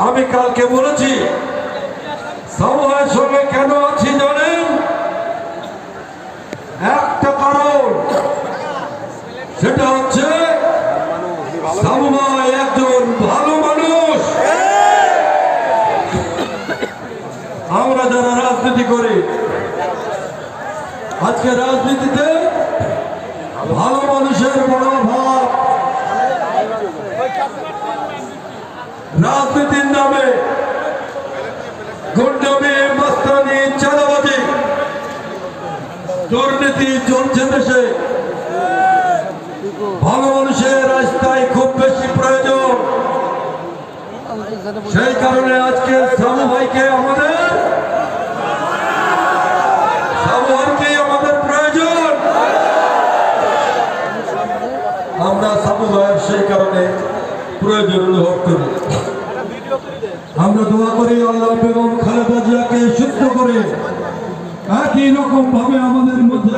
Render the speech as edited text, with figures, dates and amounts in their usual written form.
আমি কালকে বলেছি সাবু ভাইয়ের সঙ্গে কেন আছি জানেন? একটা কারণ, সেটা হচ্ছে সাবু ভাই একজন ভালো মানুষ। আমরা যারা রাজনীতি করি, আজকে রাজনীতিতে ভালো মানুষের বড় অভাব। রাজনীতির নামে গুন্ডামি, মাস্তানি, চাঁদাবাজি, দুর্নীতি চলছে দেশে। ভালো মানুষের রাস্তায় খুব বেশি প্রয়োজন। সেই কারণে আজকে সাবু ভাইকে আমাদের প্রয়োজন। আমরা সাবু ভাইয়ের সেই কারণে প্রয়োজন অনুভব করি। আমরা দোয়া করি আল্লাহ বেগম খালেদা জিয়াকে সুস্থ করে একই রকম ভাবে আমাদের মধ্যে